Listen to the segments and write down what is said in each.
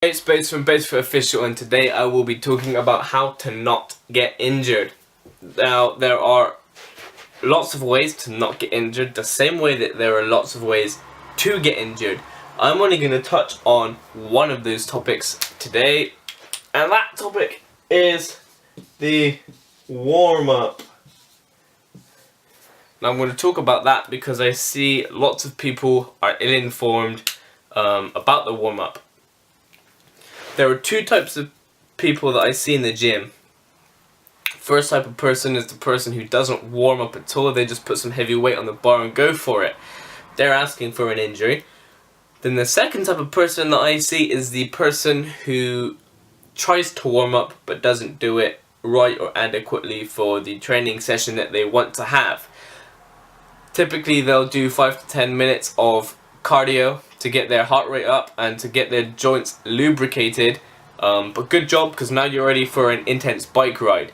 It's Base from BaseFit Official, and today I will be talking about how to not get injured. Now, there are lots of ways to not get injured, the same way that there are lots of ways to get injured. I'm only going to touch on one of those topics today, and that topic is the warm-up. Now, I'm going to talk about that because I see lots of people are ill-informed about the warm-up. There are two types of people that I see in the gym. First type of person is the person who doesn't warm up at all. They just put some heavy weight on the bar and go for it. They're asking for an injury. Then the second type of person that I see is the person who tries to warm up but doesn't do it right or adequately for the training session that they want to have. Typically they'll do 5 to 10 minutes of cardio to get their heart rate up and to get their joints lubricated, but good job, because now you're ready for an intense bike ride.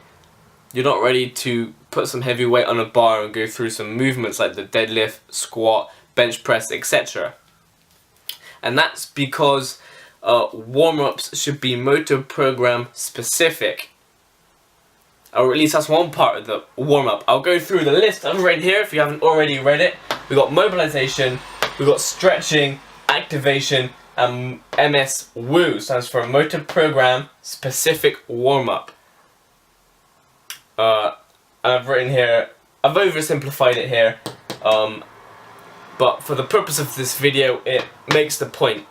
You're not ready to put some heavy weight on a bar and go through some movements like the deadlift, squat, bench press, etc. And that's because warm-ups should be motor program specific. Or at least that's one part of the warm-up. I'll go through the list I've read here if you haven't already read it. We've got mobilization, we've got stretching, activation, and MSWOO stands for motor program specific warm-up. I've written here, I've oversimplified it here, but for the purpose of this video it makes the point.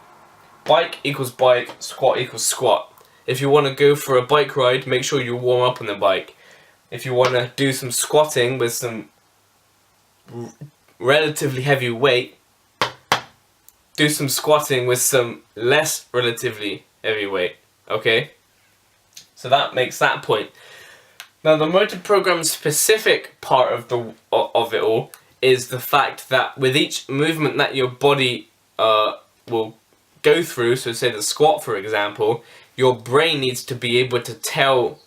Bike equals bike, squat equals squat. If you want to go for a bike ride, make sure you warm up on the bike. If you want to do some squatting with some relatively heavy weight, do some squatting with some less relatively heavy weight, okay? So that makes that point. Now the motor program specific part of it all is the fact that with each movement that your body will go through, so say the squat for example, your brain needs to be able to tell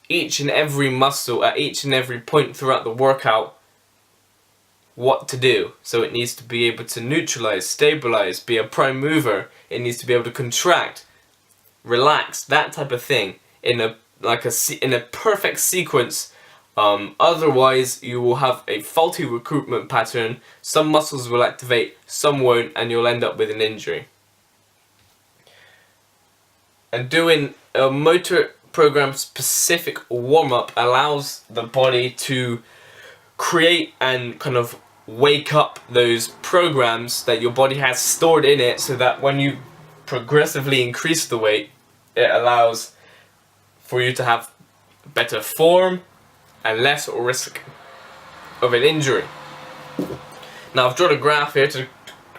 each and every muscle at each and every point throughout the workout what to do. So it needs to be able to neutralize, stabilize, be a prime mover. It needs to be able to contract, relax, that type of thing in a perfect sequence. Otherwise you will have a faulty recruitment pattern. Some muscles will activate, some won't, and you'll end up with an injury. And doing a motor program specific warm-up allows the body to create and kind of wake up those programs that your body has stored in it, so that when you progressively increase the weight, it allows for you to have better form and less risk of an injury. Now I've drawn a graph here to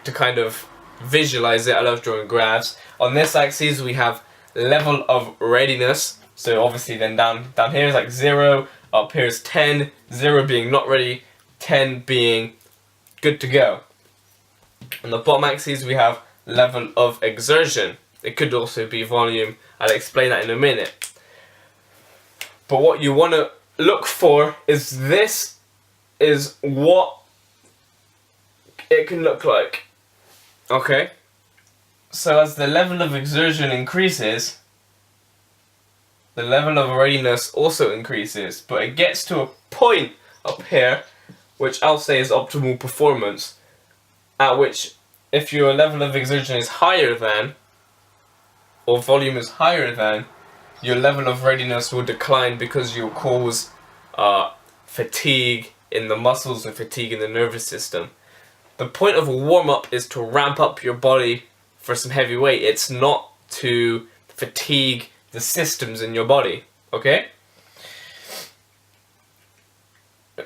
kind of visualize it. I love drawing graphs. On this axis we have level of readiness, so obviously then down here is like 0, up here is 10, 0 being not ready, 10 being good to go. On the bottom axis we have level of exertion. It could also be volume. I'll explain that in a minute. But what you want to look for is this is what it can look like. Okay? So as the level of exertion increases, the level of readiness also increases, but it gets to a point up here, which I'll say is optimal performance, at which if your level of exertion is higher than, or volume is higher than, your level of readiness will decline because you'll cause fatigue in the muscles and fatigue in the nervous system. The point of a warm-up is to ramp up your body for some heavy weight. It's not to fatigue the systems in your body, okay?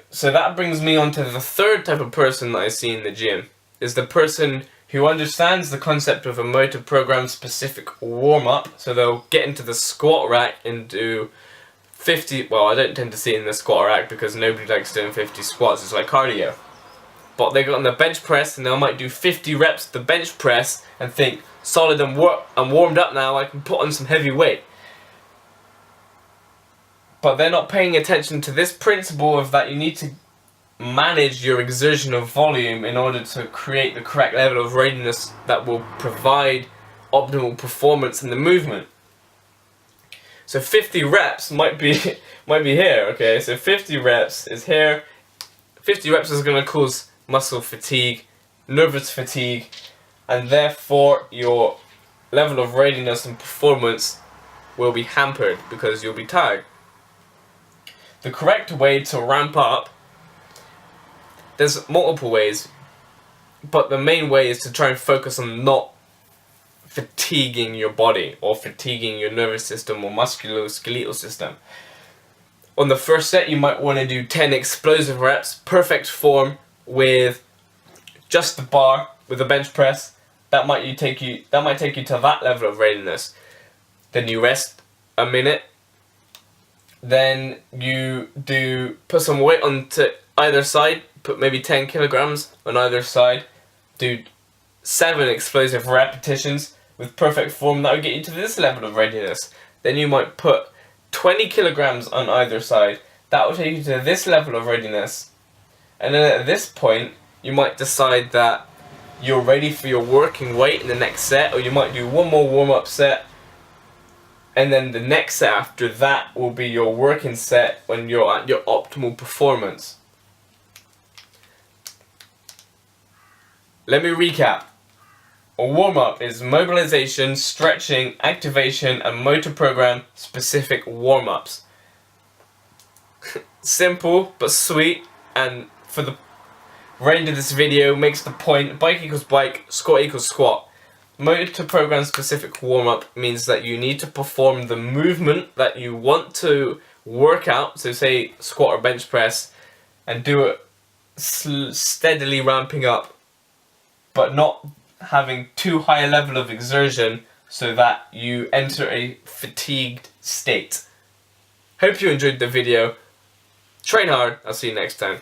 So that brings me on to the third type of person that I see in the gym, is the person who understands the concept of a motor program specific warm-up. So they'll get into the squat rack and do 50, well I don't tend to see it in the squat rack because nobody likes doing 50 squats, it's like cardio. But they go on the bench press and they might do 50 reps of the bench press and think, solid, I'm warmed up now, I can put on some heavy weight. But they're not paying attention to this principle of that you need to manage your exertion of volume in order to create the correct level of readiness that will provide optimal performance in the movement. So 50 reps might be here, okay? So 50 reps is here. 50 reps is going to cause muscle fatigue, nervous fatigue, and therefore your level of readiness and performance will be hampered because you'll be tired. The correct way to ramp up, there's multiple ways, but the main way is to try and focus on not fatiguing your body or fatiguing your nervous system or musculoskeletal system. On the first set, you might want to do 10 explosive reps, perfect form, with just the bar with a bench press. That might take you to that level of readiness. Then you rest a minute. Then you put some weight onto either side. Put maybe 10 kilograms on either side. Do 7 explosive repetitions with perfect form. That would get you to this level of readiness. Then you might put 20 kilograms on either side. That will take you to this level of readiness. And then at this point, you might decide that you're ready for your working weight in the next set, or you might do one more warm-up set, and then the next set after that will be your working set when you're at your optimal performance. Let me recap. A warm-up is mobilization, stretching, activation, and motor program specific warm-ups. Simple but sweet, and for the range of this video makes the point: bike equals bike, squat equals squat. Motor program specific warm-up means that you need to perform the movement that you want to work out, so say squat or bench press, and do it steadily ramping up, but not having too high a level of exertion so that you enter a fatigued state. Hope you enjoyed the video. Train hard. I'll see you next time.